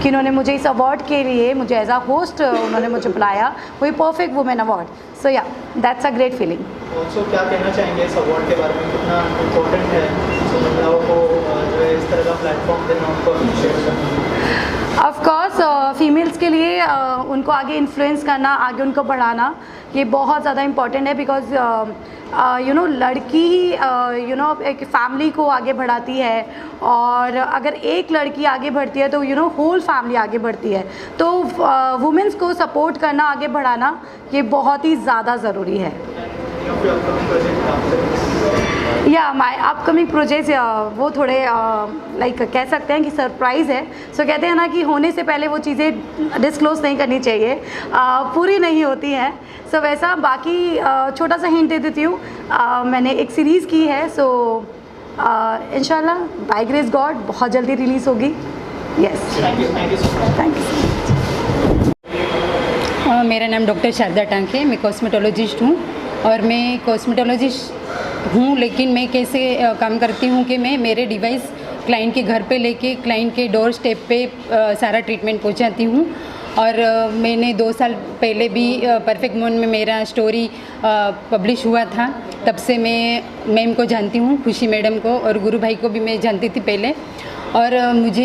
कि उन्होंने मुझे इस अवार्ड के लिए मुझे एज अ होस्ट उन्होंने मुझे बुलाया, वही perfect women award. So yeah that's a great feeling. Also क्या कहना चाहेंगे इस अवार्ड के बारे में, कितना इम्पोर्टेंट है महिलाओं को जो है इस तरह का प्लेटफॉर्म देना, उनको अप्रिशिएट करना? ऑफ कोर्स फीमेल्स के लिए उनको आगे इन्फ्लुएंस करना, आगे उनको बढ़ाना, ये बहुत ज़्यादा इम्पॉर्टेंट है। बिकॉज लड़की एक फैमिली को आगे बढ़ाती है, और अगर एक लड़की आगे बढ़ती है तो होल फैमिली आगे बढ़ती है। तो वुमेन्स को सपोर्ट करना, आगे बढ़ाना, ये बहुत ही ज़्यादा ज़रूरी है। या माई अपकमिंग प्रोजेक्ट वो थोड़े लाइक कह सकते हैं कि सरप्राइज़ है। सो कहते हैं ना कि होने से पहले वो चीज़ें डिस्क्लोज नहीं करनी चाहिए, पूरी नहीं होती हैं। सो वैसा बाकी छोटा सा हिंट दे देती हूँ, मैंने एक सीरीज़ की है। सो इंशाल्लाह बाय ग्रेस गॉड बहुत जल्दी रिलीज़ होगी। Yes, thank you. मेरा नाम डॉक्टर शारदा टांक है, मैं कॉस्मेटोलॉजिस्ट हूँ। और मैं कॉस्मेटोलॉजिस्ट हूँ, लेकिन मैं कैसे काम करती हूँ कि मैं मेरे डिवाइस क्लाइंट के घर पे लेके क्लाइंट के डोर स्टेप पे सारा ट्रीटमेंट पहुँचाती हूँ। और मैंने 2 साल पहले भी परफेक्ट वुमन में मेरा स्टोरी पब्लिश हुआ था। तब से मैं मैम को जानती हूँ, खुशी मैडम को, और गुरु भाई को भी मैं जानती थी पहले। और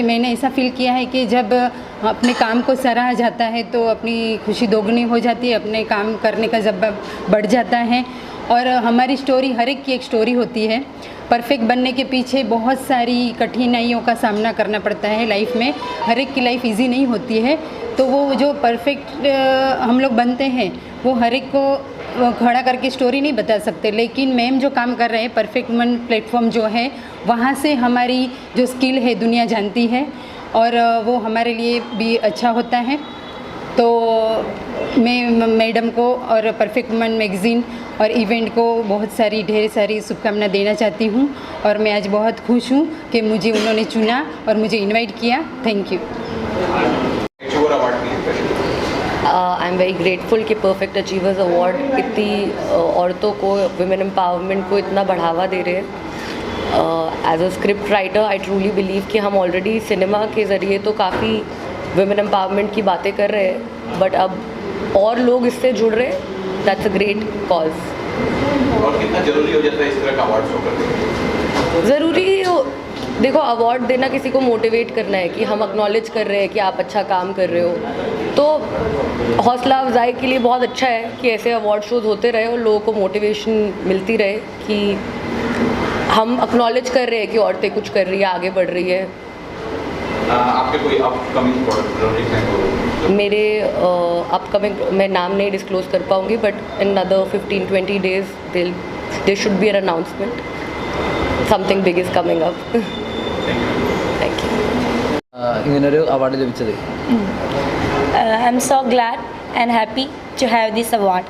मैंने ऐसा फील किया है कि जब अपने काम को सराहा जाता है तो अपनी खुशी दोगुनी हो जाती है, अपने काम करने का जज्बा बढ़ जाता है। और हमारी स्टोरी हर एक की एक स्टोरी होती है। परफेक्ट बनने के पीछे बहुत सारी कठिनाइयों का सामना करना पड़ता है लाइफ में, हर एक की लाइफ इजी नहीं होती है। तो वो जो परफेक्ट हम लोग बनते हैं वो हर एक को खड़ा करके स्टोरी नहीं बता सकते, लेकिन मैम जो काम कर रहे हैं परफेक्ट वुमन प्लेटफॉर्म जो है, वहाँ से हमारी जो स्किल है दुनिया जानती है, और वो हमारे लिए भी अच्छा होता है। तो मैं मैडम को और परफेक्ट वुमन मैगज़ीन और इवेंट को बहुत सारी ढेर सारी शुभकामनाएं देना चाहती हूँ। और मैं आज बहुत खुश हूँ कि मुझे उन्होंने चुना और मुझे इनवाइट किया। Thank you. I am very grateful कि परफेक्ट अचीवर्स अवार्ड इतनी औरतों को, वुमेन एम्पावरमेंट को इतना बढ़ावा दे रहे हैं। As a script writer I truly believe कि हम ऑलरेडी सिनेमा के ज़रिए तो काफ़ी वुमेन एम्पावरमेंट की बातें कर रहे हैं, बट अब और लोग इससे जुड़ रहे हैं। That's a great cause. और कितना ज़रूरी हो जाता है इस तरह का अवार्ड शो करना? ज़रूरी देखो, अवार्ड देना किसी को मोटिवेट करना है कि हम एक्नॉलेज कर रहे हैं कि आप अच्छा काम कर रहे हो। तो हौसला अफजाई के लिए बहुत अच्छा है कि ऐसे अवार्ड शोज़ होते रहे और लोगों को मोटिवेशन मिलती रहे कि हम एक्नॉलेज कर रहे हैं कि औरतें कुछ कर रही है, आगे बढ़ रही है। आपके कोई अपकमिंग प्रोजेक्ट हैं? मेरे अपकमिंग मैं नाम नहीं डिस्क्लोज कर पाऊँगी, but in other 15-20 days there should be an announcement. Something big is coming up. Thank you. ഇങ്ങനൊരു അവാർഡ് ലഭിച്ചത് I'm so glad and happy to have this award.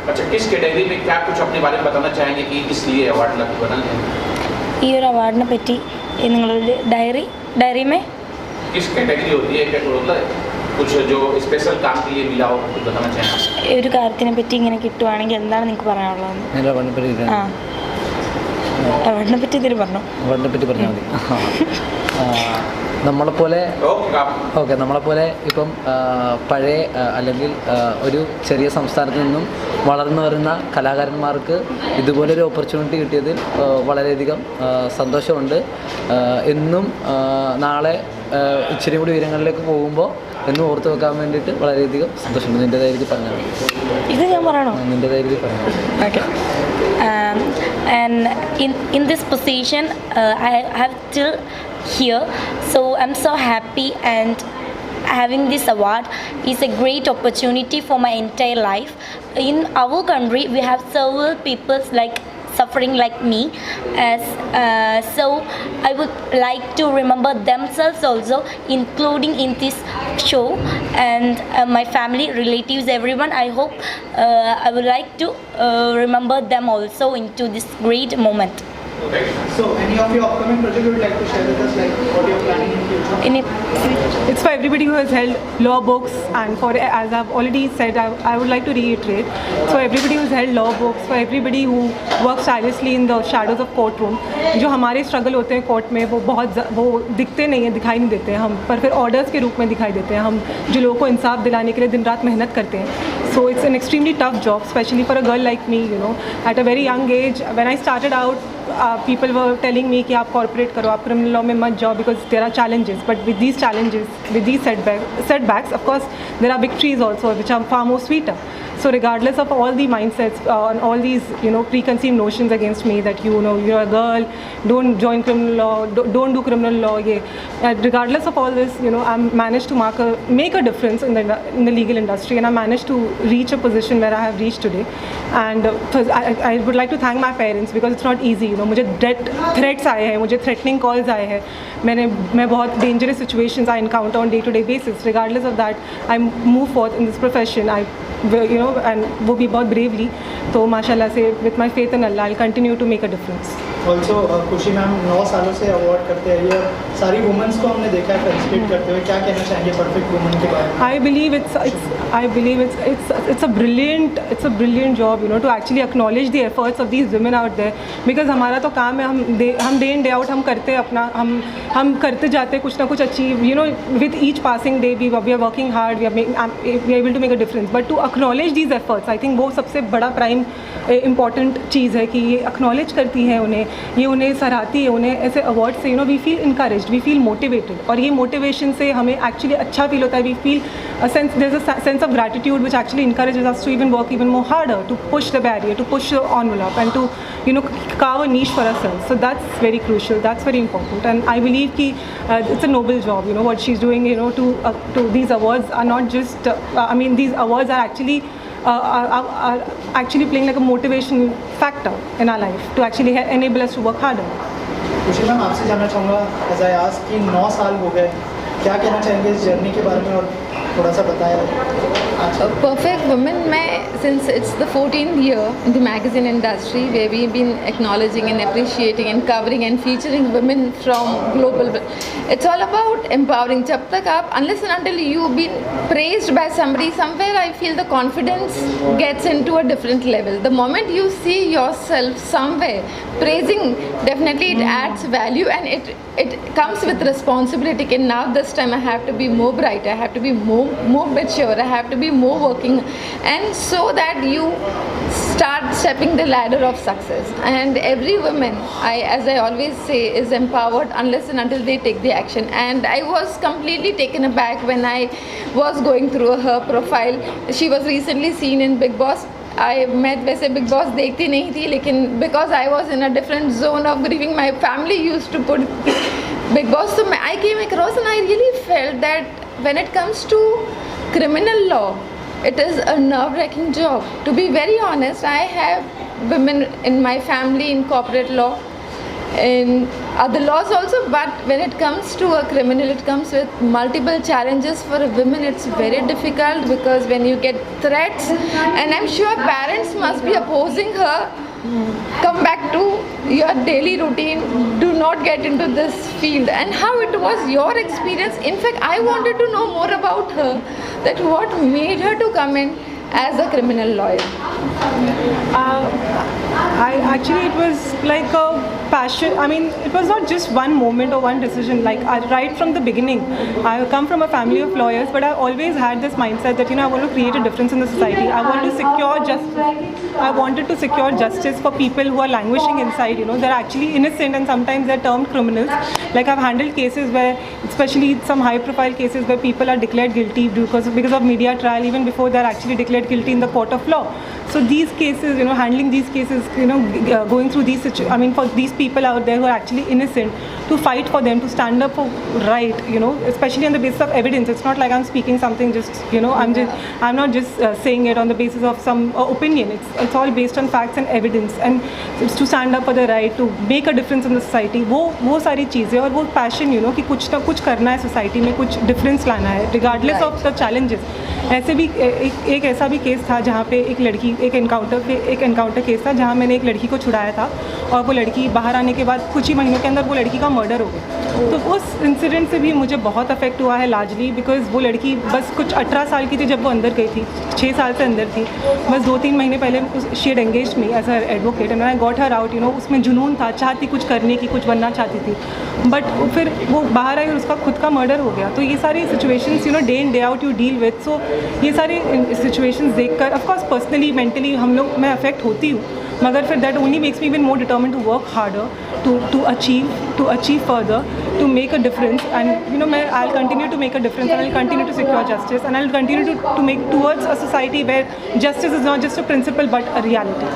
अच्छा, किस कैटेगरी में क्या कुछ अपने बारे में बताना चाहेंगे कि इसलिए अवार्ड बना है? ഈ ഒരു അവാർഡിനെ പറ്റി നിങ്ങളുടെ डायरी में किस कैटेगरी होती है, क्या होता है, कुछ जो स्पेशल काम के लिए मिला हो, कुछ बताना चाहेंगे? ഈ ഒരു കാര്യത്തിനെ പറ്റി ഇങ്ങനെ കിട്ടുവാണെങ്കിൽ എന്താണ് നിങ്ങൾക്ക് പറയാനുള്ളത്? എൻ്റെ അവാർഡിനെ പറ്റി അവാർഡിനെ പറ്റി എന്തെങ്കിലും പറഞ്ഞോ? അവാർഡിനെ പറ്റി പറഞ്ഞാൽ മതി. നമ്മളെപ്പോലെ നമ്മളെപ്പോലെ ഇപ്പം പഴയ അല്ലെങ്കിൽ ഒരു ചെറിയ സംസ്ഥാനത്ത് നിന്നും വളർന്നു വരുന്ന കലാകാരന്മാർക്ക് ഇതുപോലൊരു ഓപ്പർച്യൂണിറ്റി കിട്ടിയതിൽ വളരെയധികം സന്തോഷമുണ്ട്. എന്നും നാളെ ഇച്ചിരി കൂടി ഉയരങ്ങളിലേക്ക് പോകുമ്പോൾ എന്നും ഓർത്ത് വെക്കാൻ വേണ്ടിയിട്ട് വളരെയധികം സന്തോഷമുണ്ട്. നിൻ്റെതായ രീതി പറഞ്ഞാൽ ഇത് ഞാൻ പറയണോ? നിൻ്റെതായ രീതി പറഞ്ഞു. Okay. And in this position I have till here, so I'm so happy, and having this award is a great opportunity for my entire life. In our country we have several people like suffering like me. So I would like to remember themselves also, including in this show, and my family, relatives, everyone. I hope I would like to remember them also into this great moment. So any of your upcoming projects you would like to share with us, like what you're planning in future? In it, It's for everybody who has held law books, and for, as I've already said, I would like to reiterate, so everybody who's held law books, for everybody who works tirelessly in the shadows of courtroom, जो हमारे struggle होते हैं court में वो दिखते नहीं हैं, दिखाई नहीं देते हैं हम, पर फिर ऑर्डर्स के रूप में दिखाई देते हैं हम, जो लोगों को इंसाफ दिलाने के लिए दिन रात मेहनत करते हैं. So it's an extremely tough job, especially for a girl like me, you know. At a very young age, when I started out, people were telling me कि आप corporate करो, आप criminal law में मत जाओ, because there are challenges. But with these challenges, with these setbacks, of course, there are victories also, which are far more sweeter. So regardless of all the mindsets and all these, you know, preconceived notions against me that, you know, you're a girl, don't join criminal law, don't do criminal law, regardless of all this, you know, I managed to make a difference in the legal industry, and I managed to reach a position where I have reached today. And I would like to thank my parents, because it's not easy, you know. मुझे threats आए हैं, मुझे threatening calls आए हैं, मैं बहुत dangerous situations I encounter on day-to-day basis. Regardless of that, I move forth in this profession. You know, and वो भी बहुत bravely. तो माशाल्लाह से, with my faith in Allah, I'll continue to make a difference. Also खुशी ma'am 9 सालों से award करते रही है, सारी वुमेंस को हमने देखा है पार्टिसिपेट करते हुए. क्या कहना चाहेंगे परफेक्ट वुमन के बारे में? I believe it's a brilliant job, you know, to actually acknowledge the efforts of these women out there, because हमारा तो काम है, हम day in day out हम करते हैं अपना, हम करते जाते हैं कुछ ना कुछ achieve, you know. With each passing day we are working hard, we are able to make a difference, but to acknowledge these efforts, I think वो सबसे बड़ा प्राइम इम्पॉर्टेंट चीज़ है कि ये acknowledge करती है उन्हें, ये उन्हें सराहती है, उन्हें ऐसे अवार्ड से, you know, we feel encouraged, we feel motivated, और ये मोटिवेशन से हमें एक्चुअली अच्छा फील होता है. We feel there is a sense of gratitude which actually encourages us to even work even more harder, to push the barrier, to push the envelope, and to, you know, carve a niche for ourselves. So that's very crucial, that's very important, and I believe ki it's a noble job, you know, what she's doing, you know, to these awards are not just I mean, these awards are actually playing like a motivation factor in our life to actually enable us to work harder. खुशी ma'am, आपसे जानना चाहूँगा, as I ask, कि 9 साल हो गए, क्या कहना चाहेंगे इस जर्नी के बारे में, और थोड़ा सा बताया. Perfect Women, since it's the 14th year in the magazine industry where we've been acknowledging and appreciating and covering and featuring women from global, it's all about empowering. जब तक आप, unless and until you've been praised by somebody, somewhere I feel the confidence gets into a different level. The moment you see yourself somewhere praising, definitely it adds value, and it comes with responsibility. And now this time I have to be more bright, I have to be more mature, I have to be more working, and so that you start stepping the ladder of success. And every woman, as I always say, is empowered unless and until they take the action. And I was completely taken aback when I was going through her profile. She was recently seen in Big Boss. मैं वैसे big boss देखती नहीं थी, लेकिन because I was in a different zone of grieving, my family use to put Bigg Boss, so I came across and I really felt that when it comes to criminal law, it is a nerve-wracking job. To be very honest, I have women in my family in corporate law, in other laws also, but when it comes to a criminal, it comes with multiple challenges. For a woman, it's very difficult, because when you get threats, and I'm sure parents must be opposing her, come back to your daily routine, do not get into this field. And how it was your experience? In fact, I wanted to know more about her, that what made her to come in as a criminal lawyer. It was like a passion. I mean, it was not just one moment or one decision. Like, right from the beginning, I come from a family of lawyers, but I always had this mindset that, you know, I want to create a difference in the society. I want to secure justice. I wanted to secure justice for people who are languishing inside. You know, they're actually innocent, and sometimes they're termed criminals. Like, I've handled cases where, especially some high-profile cases where people are declared guilty because of media trial, even before they're actually declared guilty in the court of law. So these cases, you know, handling these cases, you know, going through these for these people out there who are actually innocent, to fight for them, to stand up for right, you know, especially on the basis of evidence. It's not like I'm speaking something just, you know, I'm not just saying it on the basis of some opinion. It's all based on facts and evidence, and it's to stand up for the right, to make a difference in the society. वो सारी चीज़ें और वो passion, you know, कि कुछ ना कुछ करना है सोसाइटी में, कुछ डिफरेंस लाना है regardless of the challenges. ऐसे भी एक ऐसा भी केस था जहाँ पे एक लड़की एक एनकाउंटर केस था जहाँ मैंने एक लड़की को छुड़ाया था, और वो लड़की बाहर आने के बाद कुछ ही महीनों के अंदर वो लड़की का मर्डर हो गया. तो उस इंसिडेंट से भी मुझे बहुत अफेक्ट हुआ है लार्जली, बिकॉज वो लड़की बस कुछ 18 साल की थी जब वो अंदर गई थी, 6 साल से अंदर थी. बस 2-3 महीने पहले she had engaged me as a advocate and I got her out. You know, उसमें जुनून था, चाहती कुछ करने की, कुछ बनना चाहती थी, बट फिर वो बाहर आई और उसका खुद का मर्डर हो गया. तो ये सारी situations, you know, day in day out you deal with. So ये सारी सिचुएशंस देखकर ऑफकोर्स पर्सनली मेंटली हम लोग मैं अफेक्ट होती हूँ, मगर फिर that only makes me even more determined to work harder, to achieve further, to make a difference. And you know, I'll continue to make a difference, and I'll continue to secure justice, and I'll continue to make towards a society where justice is not just a principle but a reality.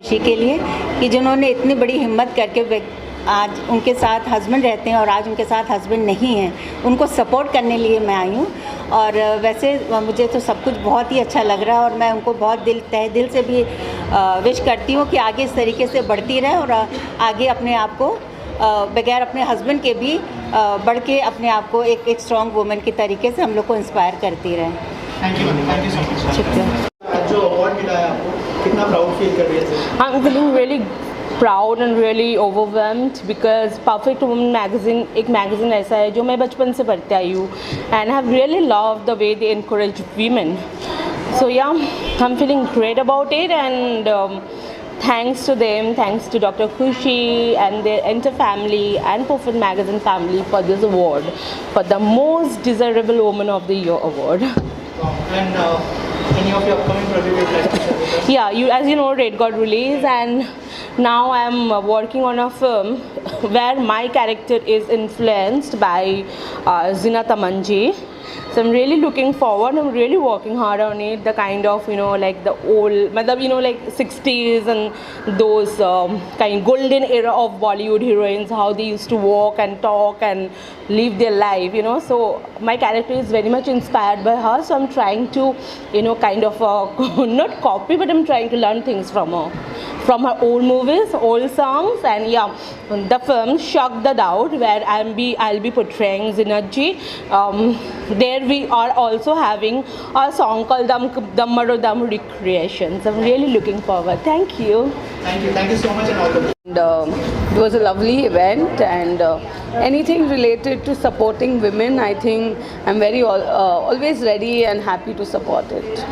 खुशी के लिए कि जिन्होंने इतनी बड़ी हिम्मत करके आज उनके साथ हस्बैंड रहते हैं और आज उनके साथ हस्बैंड नहीं हैं, उनको सपोर्ट करने लिए मैं आई हूँ. और वैसे मुझे तो सब कुछ बहुत ही अच्छा लग रहा है, और मैं उनको बहुत तहे दिल से भी विश करती हूँ कि आगे इस तरीके से बढ़ती रहे और आगे अपने आप को बगैर अपने हस्बैंड के भी बढ़ के अपने आप को एक स्ट्रॉन्ग वुमेन की तरीके से हम लोग को इंस्पायर करती रहे. Thank you so much. जो अवार्ड मिला है आपको, कितना प्राउड फील कर रही है sir? I'm feeling really proud and really overwhelmed because Perfect Woman magazine एक magazine ऐसा है जो मैं बचपन से पढ़ते आई हूँ, and I have really loved the way they encourage women. So yeah, I'm feeling great about it, and thanks to them, thanks to Dr. Khushi and their entire family and Perfect Magazine family for this award, for the most desirable woman of the year award. And any of your upcoming projects you'd like to share with us? Yeah, as you know, Red got released, and now I'm working on a film where my character is influenced by Zina Tamanji. So I'm really looking forward. I'm really working hard on it. The kind of, you know, like the old, you know, like 60s and those kind golden era of Bollywood heroines, how they used to walk and talk and live their life, you know. So my character is very much inspired by her. So I'm trying to, you know, kind of not copy, but I'm trying to learn things from her old movies, old songs. And yeah, the film Shock the Doubt, where I'll be portraying Zinaji. There we are also having a song called Dam Maro Dam Recreations. I'm really looking forward. Thank you. Thank you so much, and all the best. And, it was a lovely event, and anything related to supporting women, I think I'm very always ready and happy to support it.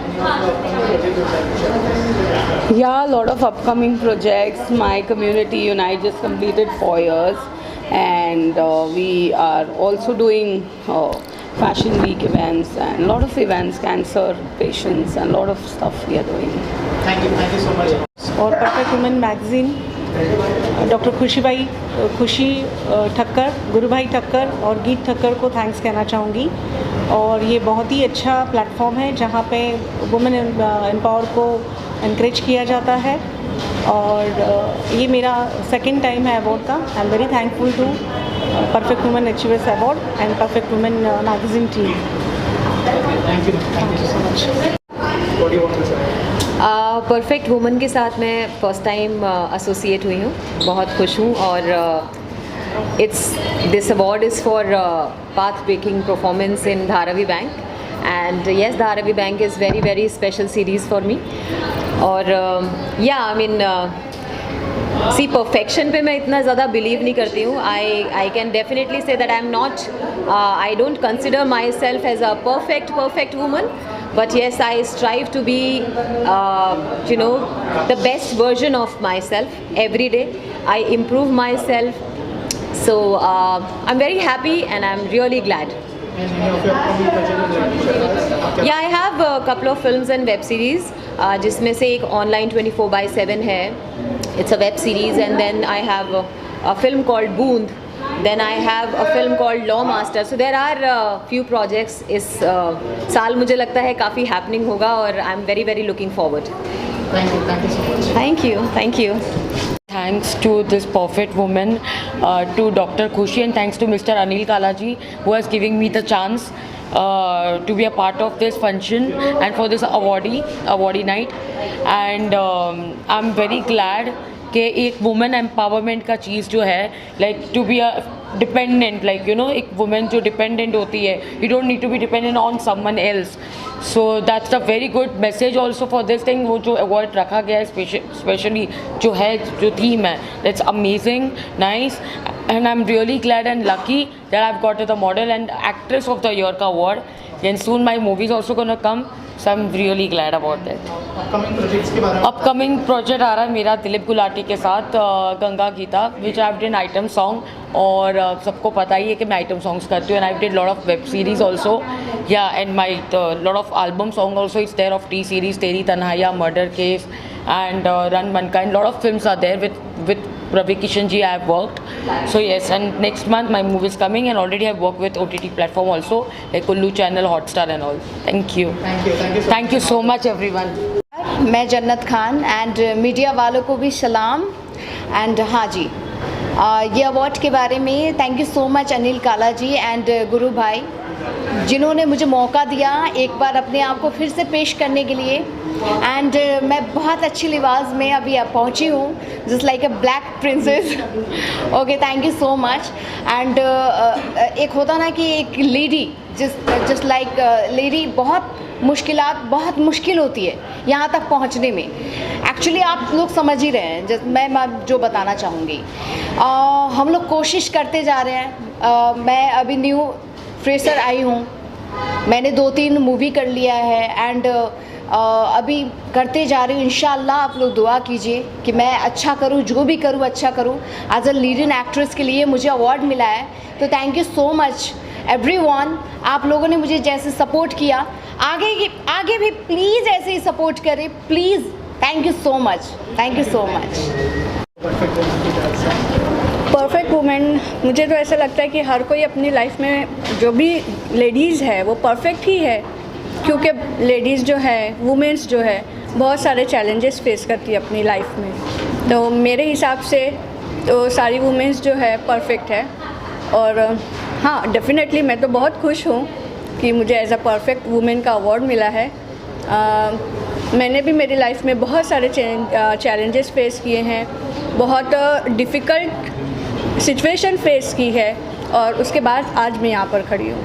Yeah, a lot of upcoming projects. My Community Unite just completed 4 years, and we are also doing Fashion Week events and a lot of events, cancer patients, and a lot of stuff we are doing. Thank you so much. और perfect women magazine, doctor खुशी ठक्कर, गुरु भाई ठक्कर और गीत ठक्कर को thanks कहना चाहूँगी. और ये बहुत ही अच्छा प्लेटफॉर्म है जहाँ पे वुमेन एम्पावर को इनक्रेज किया जाता है, और ये मेरा सेकंड टाइम है अवार्ड का. I am very thankful to perfect women achievers award and perfect women magazine team. Thank you so much. What do you want to say? Perfect woman के साथ मैं फ़र्स्ट टाइम एसोसिएट हुई हूँ, बहुत खुश हूँ. और this award is for path breaking performance in Dharavi bank, and yes, Dharavi bank is very very special series for me. और yeah I mean C perfection पे मैं इतना ज़्यादा बिलीव नहीं करती हूँ. I can definitely say that I am not, I don't consider myself as a perfect woman. But yes, I strive to be, you know, the best version of myself every day. I improve myself. So I'm very happy and I'm really glad. Yeah, I have a couple of films and web series. जिसमें से एक online 24/7 है. It's a web series, and then I have a film called Boond. Then I have a film called Law Master. So there are few projects. इस साल मुझे लगता है काफ़ी happening होगा, और I'm very very looking forward. Thank you so much. Thank you. Thanks to this perfect woman, to Dr. Khushi, and thanks to Mr. Anil Kalaji, who has given me the chance to be a part of this function and for this awardee night. And I'm very glad कि एक women empowerment का चीज़ जो है, like to be a dependent, like you know, एक women जो dependent होती है, you don't need to be dependent on someone else. So that's a very good message also for this thing. वो जो अवार्ड रखा गया है स्पेशली जो है, जो थीम है, that's amazing, nice, and I am really glad and lucky that I have got the model and actress of the year का award. And soon my movies also gonna come, so I am really glad about that. Upcoming project आ रहा है मेरा दिलीप गुलाटी के साथ, Ganga Geeta, which I have done item song. और सबको पता ही है कि मैं आइटम सॉन्ग्स करती हूँ, and I did lot of web series also, yeah and my lot of album song also is there of T series, Teri Tanhaiyan, murder case, and Run Mankind. Lot of films are there with Ravi Kishan ji. I have worked. So yes, and next month my movie is coming, and already I have worked with OTT platform also, like Kullu channel, Hotstar and all. Thank you. Thank you so much everyone. मैं जन्नत Khan and media वालों को भी सलाम. And हाँ जी, ये award के बारे में thank you so much Anil काला जी एंड गुरु भाई, जिन्होंने मुझे मौका दिया एक बार अपने आप को फिर से पेश करने के लिए. एंड मैं बहुत अच्छी लिबास में अभी पहुंची हूँ, just like a black princess. Okay, thank you so much. And एक होता ना कि एक लेडी जस्ट लाइक लेडी बहुत मुश्किल होती है यहाँ तक पहुँचने में. एक्चुअली आप लोग समझ ही रहे हैं मैं जो बताना चाहूँगी. हम लोग कोशिश करते जा रहे हैं. मैं अभी न्यू फ्रेशर आई हूँ, मैंने 2-3 मूवी कर लिया है एंड अभी करते जा रही हूँ. इंशाल्लाह आप लोग दुआ कीजिए कि मैं अच्छा करूँ, जो भी करूँ अच्छा करूँ. एज अ लीडिंग एक्ट्रेस के लिए मुझे अवार्ड मिला है, तो thank you so much everyone. आप लोगों ने मुझे जैसे सपोर्ट किया, आगे भी प्लीज़ ऐसे ही सपोर्ट करें please. Thank you so much, thank you so much. Perfect women, मुझे तो ऐसा लगता है कि हर कोई अपनी लाइफ में जो भी लेडीज़ है वो परफेक्ट ही है, क्योंकि लेडीज़ जो है, वुमेन्स जो है, बहुत सारे चैलेंजेस फेस करती है अपनी लाइफ में. तो मेरे हिसाब से तो सारी वुमेन्स जो है परफेक्ट है. और हाँ, डेफिनेटली मैं तो बहुत खुश हूँ कि मुझे एज अ परफेक्ट वुमेन का अवार्ड मिला है. मैंने भी मेरी लाइफ में बहुत सारे चैलेंजेस फेस किए हैं, बहुत डिफ़िकल्ट सिचुएशन फेस की है, और उसके बाद आज मैं यहाँ पर खड़ी हूँ.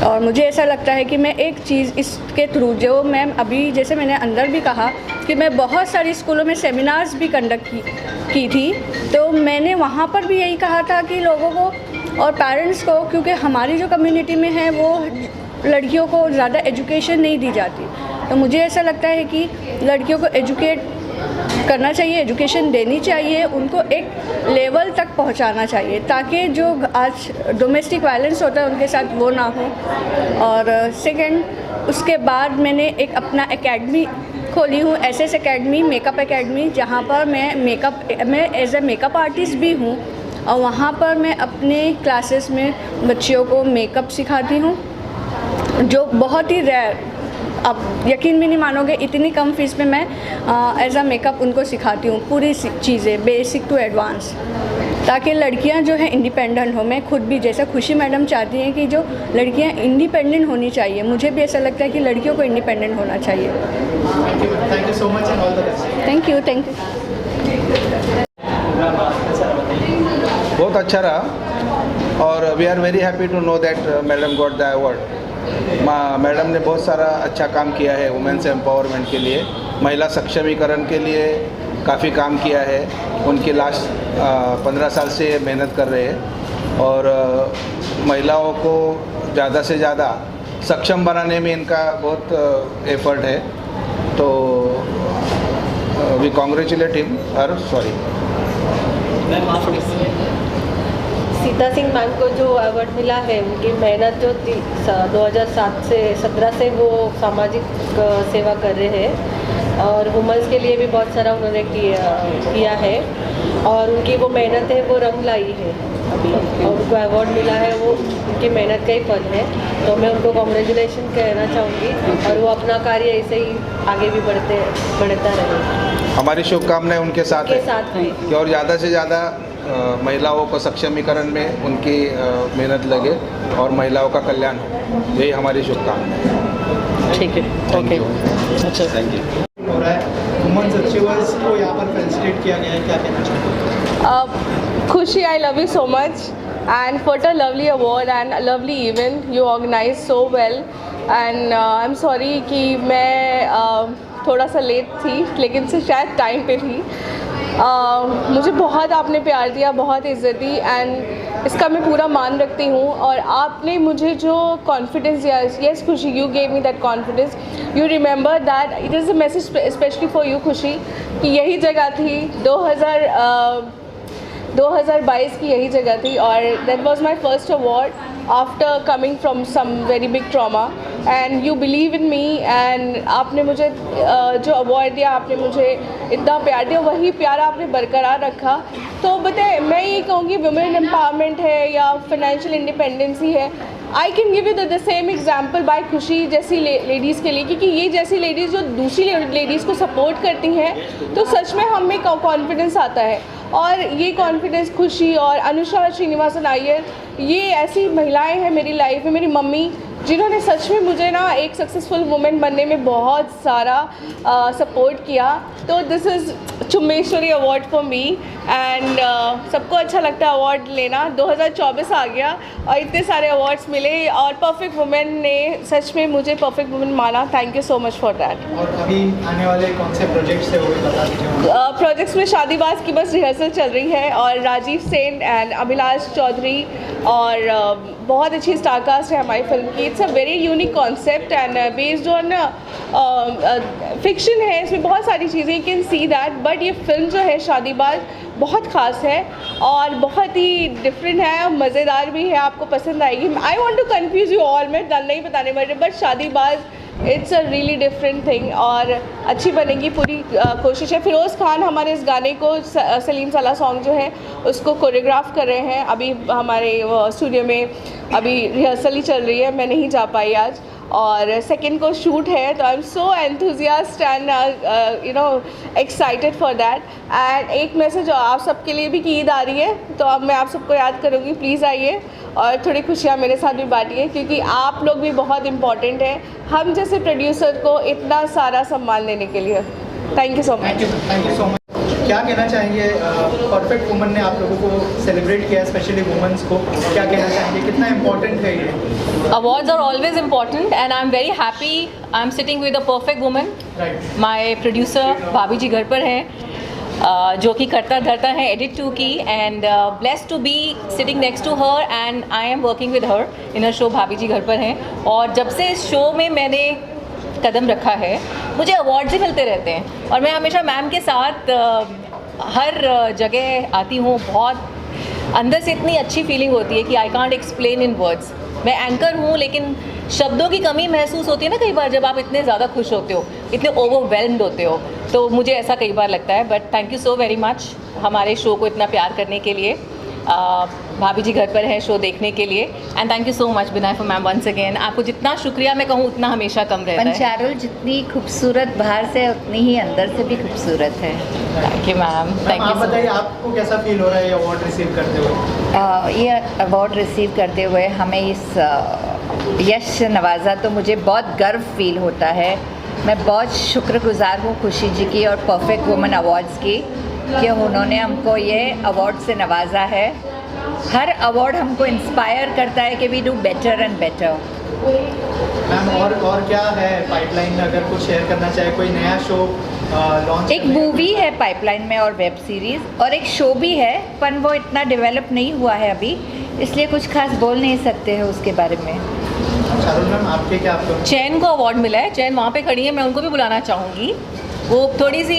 और मुझे ऐसा लगता है कि मैं एक चीज़ इसके थ्रू, जो मैं अभी जैसे मैंने अंदर भी कहा कि मैं बहुत सारी स्कूलों में सेमिनार्स भी कंडक्ट की थी, तो मैंने वहाँ पर भी यही कहा था कि लोगों को और पेरेंट्स को, क्योंकि हमारी जो कम्युनिटी में है वो लड़कियों को ज़्यादा एजुकेशन नहीं दी जाती, तो मुझे ऐसा लगता है कि लड़कियों को एजुकेट करना चाहिए, एजुकेशन देनी चाहिए, उनको एक लेवल तक पहुंचाना चाहिए, ताकि जो आज डोमेस्टिक वायलेंस होता है उनके साथ वो ना हो. और सेकंड, उसके बाद मैंने एक अपना एकेडमी खोली हूँ, एसएस एकेडमी, मेकअप एकेडमी, जहाँ पर मैं एज ए मेकअप आर्टिस्ट भी हूँ, और वहाँ पर मैं अपने क्लासेस में बच्चियों को मेकअप सिखाती हूँ, जो बहुत ही रेयर, आप यकीन भी नहीं मानोगे, इतनी कम फीस में मैं एज अ मेकअप उनको सिखाती हूँ, पूरी चीज़ें बेसिक टू एडवांस, ताकि लड़कियाँ जो हैं इंडिपेंडेंट हो. मैं खुद भी, जैसा खुशी मैडम चाहती हैं कि जो लड़कियाँ इंडिपेंडेंट होनी चाहिए, मुझे भी ऐसा लगता है कि लड़कियों को इंडिपेंडेंट होना चाहिए. Thank you so much and all the best. Thank you. बहुत अच्छा रहा, और we are very happy to know that madam got the award. Madam ने बहुत सारा अच्छा काम किया है वुमेन्स एम्पावरमेंट के लिए, महिला सक्षमीकरण के लिए काफ़ी काम किया है. उनकी लास्ट 15 साल से मेहनत कर रहे हैं, और महिलाओं को ज़्यादा से ज़्यादा सक्षम बनाने में इनका बहुत एफर्ट है. तो we congratulate him her. Sorry, Sita Singh ma'am को जो अवार्ड मिला है, उनकी मेहनत जो 2007 से 17 से वो सामाजिक सेवा कर रहे हैं, और वुमेंस के लिए भी बहुत सारा उन्होंने किया है, और उनकी वो मेहनत है वो रंग लाई है अभी, और उनको अवार्ड मिला है, वो उनकी मेहनत का ही फल है. तो मैं उनको कॉन्ग्रेचुलेशन कहना चाहूँगी, और वो अपना कार्य ऐसे ही आगे भी बढ़ता रहे. हमारी शुभकामनाएं उनके साथ के है साथ हैं। कि और ज़्यादा से ज़्यादा महिलाओं को सक्षमीकरण में उनकी मेहनत लगे और महिलाओं का कल्याण हो, यही हमारी शुभकामनाएं है। ठीक है, ओके, अच्छा, थैंक यू। हो रहा है वुमेन्स अचीवर्स को यहाँ पर फेलिसिटेट किया गया है, क्या कहना चाहिए? खुशी, I love you so much and for the lovely award and a lovely event you organized so well and I'm sorry कि मैं थोड़ा सा लेट थी, लेकिन से शायद टाइम पे थी। मुझे बहुत आपने प्यार दिया, बहुत इज़्ज़त दी एंड इसका मैं पूरा मान रखती हूँ। और आपने मुझे जो कॉन्फिडेंस दिया, यस खुशी, you gave me that confidence, you remember that it is a message specially for you खुशी, कि यही जगह थी 2022 की यही जगह थी और that was my first award after coming from some very big trauma and you believe in me and आपने मुझे जो अवार्ड दिया, आपने मुझे इतना प्यार दिया, वही प्यार आपने बरकरार रखा। तो बताए, मैं ये कहूँगी वुमेन एम्पावरमेंट है या फाइनेंशियल इंडिपेंडेंसी है, I can give you the same example bye खुशी जैसी लेडीज़ के लिए, क्योंकि ये जैसी लेडीज़ जो दूसरी लेडीज़ को सपोर्ट करती हैं तो सच में हम में कॉन्फिडेंस आता है। और ये कॉन्फिडेंस खुशी और अनुषा श्रीनिवासन अय्यर, ये ऐसी महिलाएं हैं मेरी लाइफ में, मेरी मम्मी, जिन्होंने सच में मुझे ना एक सक्सेसफुल वुमेन बनने में बहुत सारा सपोर्ट किया। तो दिस इज़ चुम्बेश्वरी अवार्ड फॉर मी एंड सबको अच्छा लगता है अवार्ड लेना। 2024 आ गया और इतने सारे अवार्ड्स मिले और परफेक्ट वुमेन ने सच में मुझे परफेक्ट वुमेन माना। Thank you so much for that. और अभी आने वाले कौन से प्रोजेक्ट्स है वो भी बता दीजिए। प्रोजेक्ट्स में शादीबाज की बस रिहर्सल चल रही है और राजीव सेन एंड अभिलाष चौधरी और बहुत अच्छी स्टारकास्ट है हमारी फिल्म की। It's a very unique concept and based on fiction है, इसमें बहुत सारी चीज़ें, you can see that, but ये फिल्म जो है शादीबाज बहुत ख़ास है और बहुत ही डिफरेंट है, मज़ेदार भी है, आपको पसंद आएगी। I want to confuse you all, मैं नहीं बताने वाली, but Shaadibaaz it's a really different thing और अच्छी बनेगी, पूरी कोशिश है। फिरोज़ खान हमारे इस गाने को, सलीम साला सॉन्ग जो है उसको कोरियोग्राफ कर रहे हैं। अभी हमारे स्टूडियो में अभी रिहर्सल ही चल रही है, मैं नहीं जा पाई आज, और सेकंड को शूट है। तो I am so enthusiast and you know excited for that. And एक मैसेज आप सबके लिए भी कि ईद आ रही है, तो अब मैं आप सबको याद करूँगी, प्लीज़ आइए और थोड़ी खुशियाँ मेरे साथ भी बांटिए, क्योंकि आप लोग भी बहुत इम्पॉर्टेंट हैं हम जैसे प्रोड्यूसर को इतना सारा सम्मान देने के लिए। Thank you so much. Thank you so much. क्या कहना चाहेंगे, परफेक्ट वुमन ने आप लोगों को सेलिब्रेट किया, स्पेशली वुमेन्स को, क्या कहना चाहेंगे, कितना इम्पोर्टेंट है ये? Awards are always important and I'm very happy I'm sitting with a perfect woman. Right. My producer भाभी जी घर पर हैं, जो कि करता धरता है एडिट 2 की, and blessed to be sitting next to her and I am working with her in a show Bhabhi ji घर पर हैं। और जब से इस शो में मैंने कदम रखा है मुझे अवार्ड्स ही मिलते रहते हैं और मैं हमेशा मैम के साथ हर जगह आती हूँ। बहुत अंदर से इतनी अच्छी फीलिंग होती है कि I can't explain in words. मैं एंकर हूँ लेकिन शब्दों की कमी महसूस होती है ना कई बार, जब आप इतने ज़्यादा खुश होते हो, इतने ओवरवेल्म्ड होते हो, तो मुझे ऐसा कई बार लगता है। But thank you so very much हमारे शो को इतना प्यार करने के लिए। भाभी जी घर पर हैं शो देखने के लिए, and thank you so much Binaifa ma'am once again. आपको जितना शुक्रिया मैं कहूँ उतना हमेशा कम रहता है। पंचारुल जितनी खूबसूरत बाहर से उतनी ही अंदर से भी खूबसूरत है। Thank you ma'am. Thank you. आप बताइए आपको कैसा फील हो रहा है ये अवार्ड रिसीव करते हुए? ये अवार्ड रिसीव करते हुए हमें इस यश से नवाजा तो मुझे बहुत गर्व फील होता है। मैं बहुत शुक्रगुजार हूँ खुशी जी की और परफेक्ट वुमन अवार्ड्स की कि उन्होंने हमको ये अवार्ड से नवाजा है। हर अवार्ड हमको इंस्पायर करता है कि we do better and better. Ma'am और क्या है पाइपलाइन में, अगर कुछ शेयर करना चाहे, कोई नया शो लॉन्च? एक मूवी है पाइपलाइन में और वेब सीरीज़, और एक शो भी है, पर वो इतना डेवलप नहीं हुआ है अभी, इसलिए कुछ खास बोल नहीं सकते हैं उसके बारे में। शारुल मैम आपके क्या आपको? चैन को अवार्ड मिला है, चैन वहाँ पे खड़ी है, मैं उनको भी बुलाना चाहूँगी। वो थोड़ी सी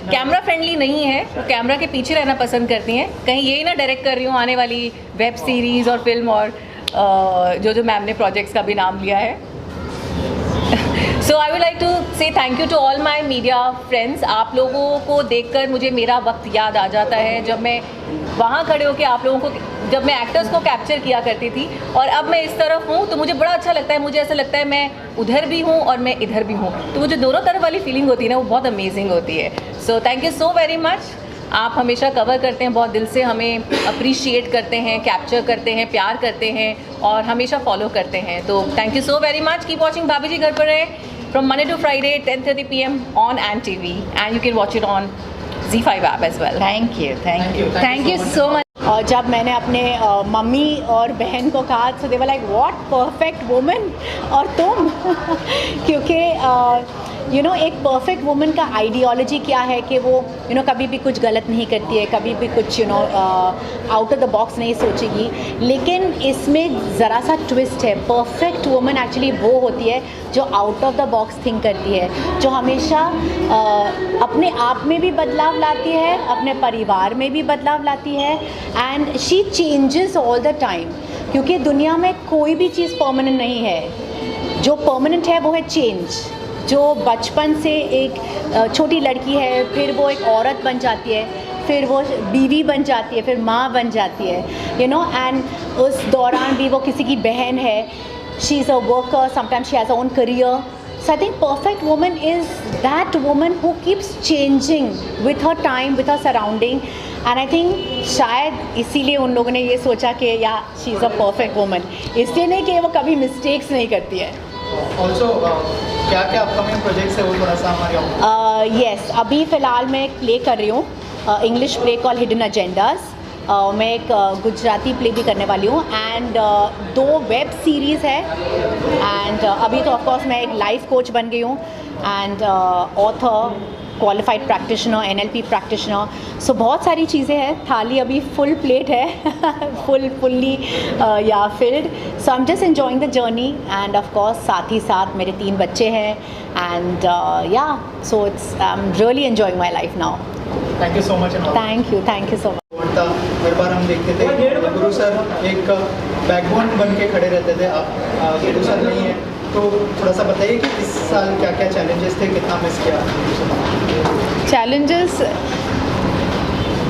कैमरा फ्रेंडली नहीं है, वो कैमरा के पीछे रहना पसंद करती हैं। कहीं यही ना डायरेक्ट कर रही हूँ आने वाली वेब सीरीज़ और फिल्म और जो मैम ने प्रोजेक्ट्स का भी नाम लिया है। So I would like to say thank you to all my media friends. आप लोगों को देखकर मुझे मेरा वक्त याद आ जाता है जब मैं वहाँ खड़े होकर आप लोगों को, जब मैं एक्टर्स को कैप्चर किया करती थी और अब मैं इस तरफ हूँ तो मुझे बड़ा अच्छा लगता है। मुझे ऐसा लगता है मैं उधर भी हूँ और मैं इधर भी हूँ, तो मुझे दोनों तरफ वाली फीलिंग होती है ना, वो बहुत अमेजिंग होती है। So thank you so very much. आप हमेशा कवर करते हैं, बहुत दिल से हमें अप्रिशिएट करते हैं, कैप्चर करते हैं, प्यार करते हैं और हमेशा फॉलो करते हैं। तो thank you so very much. Keep watching भाभी जी घर पर है from Monday to Friday 10:30 PM on ANTV and you can watch it on ZEE5 app as well. Thank you so much. और जब मैंने अपने मम्मी और बहन को कहा तो they were like what perfect woman और तुम क्योंकि एक परफेक्ट वुमन का आइडियोलॉजी क्या है कि वो कभी भी कुछ गलत नहीं करती है, कभी भी कुछ आउट ऑफ द बॉक्स नहीं सोचेगी। लेकिन इसमें ज़रा सा ट्विस्ट है। परफेक्ट वुमन एक्चुअली वो होती है जो out of the box think करती है, जो हमेशा अपने आप में भी बदलाव लाती है, अपने परिवार में भी बदलाव लाती है and she changes all the time. क्योंकि दुनिया में कोई भी चीज़ परमानेंट नहीं है। जो परमानेंट है वो है चेंज। जो बचपन से एक छोटी लड़की है, फिर वो एक औरत बन जाती है, फिर वो बीवी बन जाती है, फिर माँ बन जाती है, एंड उस दौरान भी वो किसी की बहन है। She is a worker, sometimes she has a own career. So I think perfect woman is that woman who keeps changing with her time, with her surrounding, and I think शायद इसीलिए उन लोगों ने ये सोचा कि या she is a perfect woman। इसलिए नहीं कि वो कभी mistakes नहीं करती है। Also, क्या क्या अपकमिंग प्रोजेक्ट्स है वो थोड़ा सा हमारे यस, अभी फ़िलहाल मैं एक प्ले कर रही हूँ, English play call hidden agendas. मैं एक गुजराती प्ले भी करने वाली हूँ एंड 2 वेब सीरीज़ है एंड अभी तो ऑफकोर्स मैं एक लाइफ कोच बन गई हूँ and author, qualified practitioner, NLP practitioner. So बहुत सारी चीज़ें हैं। थाली अभी फुल प्लेट है fully yeah filled. So I am just enjoying the journey and of course साथ ही साथ मेरे 3 बच्चे हैं and yeah so it's I am really enjoying my life now. Thank you so much. Thank you so much. हर बार हम देखते थे गुरु सर एक बैकबोन बन के खड़े रहते थे, आप गुरु सर नहीं है, तो थोड़ा सा बताइए कि इस साल क्या क्या चैलेंजेस थे, कितना मिस किया? चैलेंजेस,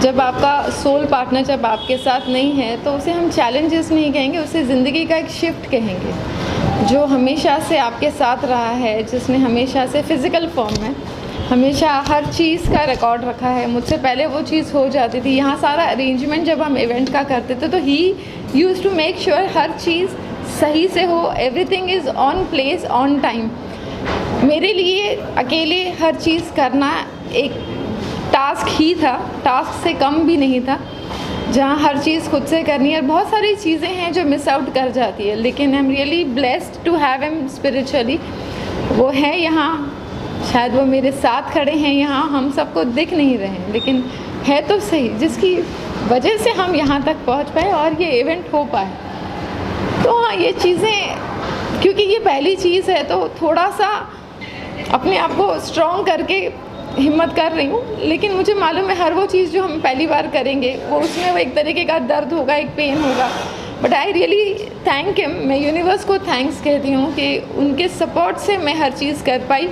जब आपका सोल पार्टनर जब आपके साथ नहीं है तो उसे हम चैलेंजेस नहीं कहेंगे, उसे ज़िंदगी का एक शिफ्ट कहेंगे। जो हमेशा से आपके साथ रहा है, जिसने हमेशा से फिज़िकल फॉर्म में हमेशा हर चीज़ का रिकॉर्ड रखा है। मुझसे पहले वो चीज़ हो जाती थी। यहाँ सारा अरेंजमेंट जब हम इवेंट का करते थे तो ही यूज़ टू मेक श्योर हर चीज़ सही से हो, everything is on place, on time. मेरे लिए अकेले हर चीज़ करना एक टास्क ही था, टास्क से कम भी नहीं था, जहाँ हर चीज़ खुद से करनी है। बहुत सारी चीज़ें हैं जो मिस आउट कर जाती है, लेकिन I am really blessed to have him spiritually. वो है यहाँ, शायद वो मेरे साथ खड़े हैं यहाँ, हम सबको दिख नहीं रहे हैं, लेकिन है तो सही, जिसकी वजह से हम यहाँ तक पहुँच पाए और ये इवेंट हो पाए। तो हाँ, ये चीज़ें, क्योंकि ये पहली चीज़ है तो थोड़ा सा अपने आप को स्ट्रॉन्ग करके हिम्मत कर रही हूँ, लेकिन मुझे मालूम है हर वो चीज़ जो हम पहली बार करेंगे वो उसमें वो एक तरीके का दर्द होगा, एक पेन होगा। But I really thank him, मैं यूनिवर्स को थैंक्स कहती हूँ कि उनके सपोर्ट से मैं हर चीज़ कर पाई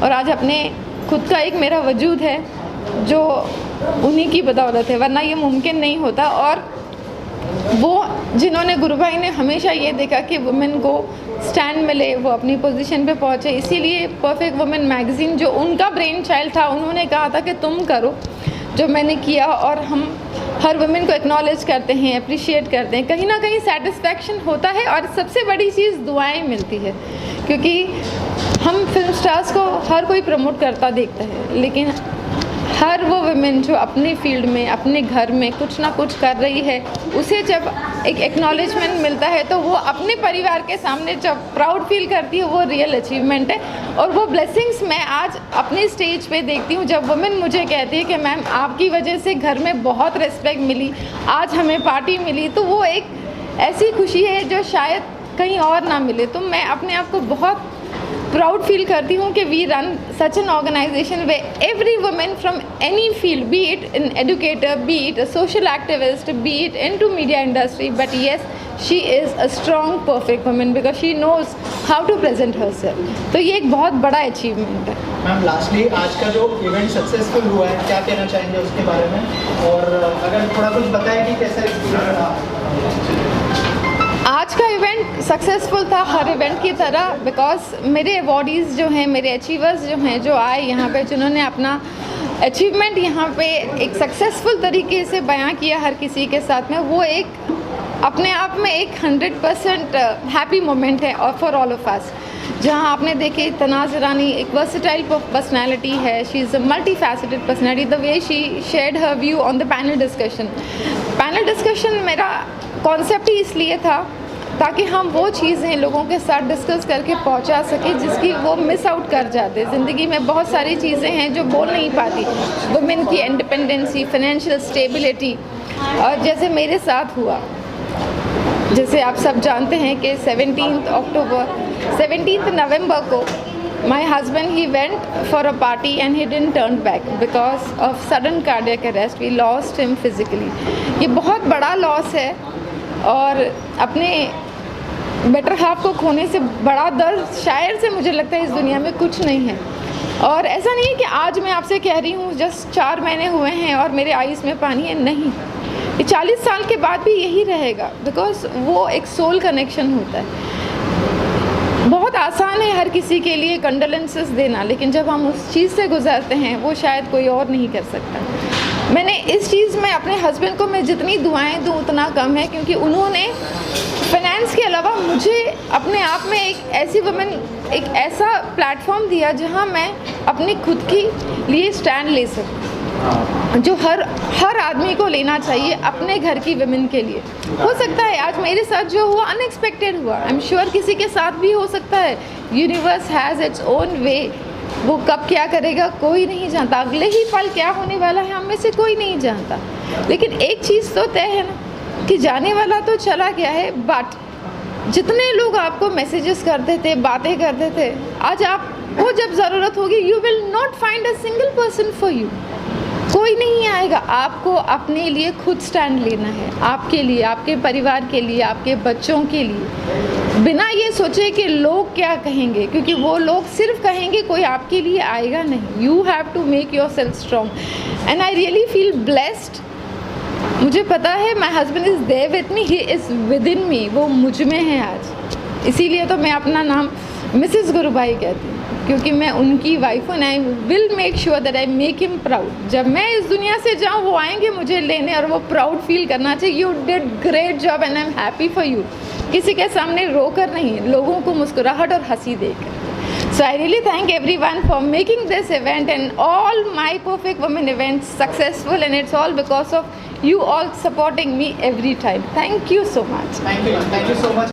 और आज अपने खुद का एक मेरा वजूद है जो उन्हीं की बदौलत है, वरना ये मुमकिन नहीं होता। और वो जिन्होंने, गुरु भाई ने हमेशा ये देखा कि वुमेन को स्टैंड मिले, वो अपनी पोजीशन पे पहुँचे, इसीलिए परफेक्ट वुमेन मैगज़ीन जो उनका ब्रेन चाइल्ड था, उन्होंने कहा था कि तुम करो, जो मैंने किया। और हम हर वुमेन को एक्नॉलेज करते हैं, अप्रिशिएट करते हैं, कहीं ना कहीं सेटिस्फैक्शन होता है और सबसे बड़ी चीज़ दुआएं मिलती है। क्योंकि हम फिल्म स्टार्स को हर कोई प्रमोट करता देखता है, लेकिन हर वो वुमेन जो अपनी फील्ड में, अपने घर में कुछ ना कुछ कर रही है, उसे जब एक एक्नॉलेजमेंट मिलता है तो वो अपने परिवार के सामने जब प्राउड फील करती है, वो रियल अचीवमेंट है। और वो ब्लेसिंग्स मैं आज अपने स्टेज पे देखती हूँ, जब वुमेन मुझे कहती है कि मैम आपकी वजह से घर में बहुत रिस्पेक्ट मिली, आज हमें पार्टी मिली, तो वो एक ऐसी खुशी है जो शायद कहीं और ना मिले। तो मैं अपने आप को बहुत प्राउड फील करती हूँ कि we run such an organization way every women from any field, be it in educator, be it a social activist, be it into media industry, but yes she is a strong perfect women because she knows how to present herself. तो ये एक बहुत बड़ा achievement है। Ma'am lastly आज का जो event successful हुआ है, क्या कहना चाहेंगे उसके बारे में, और अगर थोड़ा कुछ बताएं कि कैसा एक्सपीरियंस रहा? आज का इवेंट सक्सेसफुल था हर इवेंट की तरह, बिकॉज मेरे अवॉर्डीज़ जो हैं, मेरे अचीवर्स जो हैं, जो आए यहाँ पे, जिन्होंने अपना अचीवमेंट यहाँ पे एक सक्सेसफुल तरीके से बयां किया हर किसी के साथ में, वो एक अपने आप में एक 100% हैप्पी मोमेंट है और फॉर ऑल ऑफ अस। जहाँ आपने देखे तनाज़ ईरानी एक वर्सेटाइल पर्सनैलिटी है, she is a multi faceted personality, the way she shared her view on the panel discussion. Panel discussion मेरा कॉन्सेप्ट ही इसलिए था ताकि हम वो चीज़ें लोगों के साथ डिस्कस करके पहुंचा सकें जिसकी वो मिस आउट कर जाते। ज़िंदगी में बहुत सारी चीज़ें हैं जो बोल नहीं पाती, वुमेन की इंडिपेंडेंसी, फाइनेंशियल स्टेबिलिटी, और जैसे मेरे साथ हुआ, जैसे आप सब जानते हैं कि 17 नवंबर को my husband, he went for a party and he didn't turn back because of sudden cardiac arrest. We lost him physically. ये बहुत बड़ा लॉस है और अपने बेटर हाफ को खोने से बड़ा दर्द शायद से मुझे लगता है इस दुनिया में कुछ नहीं है। और ऐसा नहीं है कि आज मैं आपसे कह रही हूँ जस्ट 4 महीने हुए हैं और मेरे आईज में पानी है, नहीं, ये 40 साल के बाद भी यही रहेगा, बिकॉज वो एक सोल कनेक्शन होता है। बहुत आसान है हर किसी के लिए कंडोलेंसेस देना, लेकिन जब हम उस चीज़ से गुजरते हैं वो शायद कोई और नहीं कर सकता। मैंने इस चीज़ में अपने हस्बैंड को मैं जितनी दुआएं दूँ उतना कम है, क्योंकि उन्होंने फाइनेंस के अलावा मुझे अपने आप में एक ऐसी वुमेन, एक ऐसा प्लेटफॉर्म दिया जहां मैं अपनी खुद की लिए स्टैंड ले सकूं, जो हर आदमी को लेना चाहिए अपने घर की वुमेन के लिए। हो सकता है आज मेरे साथ जो हुआ अनएक्सपेक्टेड हुआ, आई एम श्योर किसी के साथ भी हो सकता है। Universe has its own way, वो कब क्या करेगा कोई नहीं जानता, अगले ही पल क्या होने वाला है हम में से कोई नहीं जानता। लेकिन एक चीज़ तो तय है ना कि जाने वाला तो चला गया है, बट जितने लोग आपको मैसेजेस करते थे, बातें करते थे, आज आपको जब ज़रूरत होगी you will not find a single person for you, कोई नहीं आएगा। आपको अपने लिए खुद स्टैंड लेना है, आपके लिए, आपके परिवार के लिए, आपके बच्चों के लिए, बिना ये सोचे कि लोग क्या कहेंगे, क्योंकि वो लोग सिर्फ कहेंगे, कोई आपके लिए आएगा नहीं। You have to make yourself strong and I really feel blessed. मुझे पता है my husband is there with me, he is with in me, वो मुझ में है आज। इसीलिए तो मैं अपना नाम मिसेस गुरुभाई कहती हूँ, क्योंकि मैं उनकी वाइफ हूँ। I will make sure that I make him proud. जब मैं इस दुनिया से जाऊँ वो आएंगे मुझे लेने और वो प्राउड फील करना चाहिए, you did great job and I am happy for you. किसी के सामने रोकर नहीं, लोगों को मुस्कुराहट और हंसी देकर। So I really thank everyone for making this event and all my Perfect Women events successful, and it's all because of you all supporting me every time. Thank you so much. Thank you so much.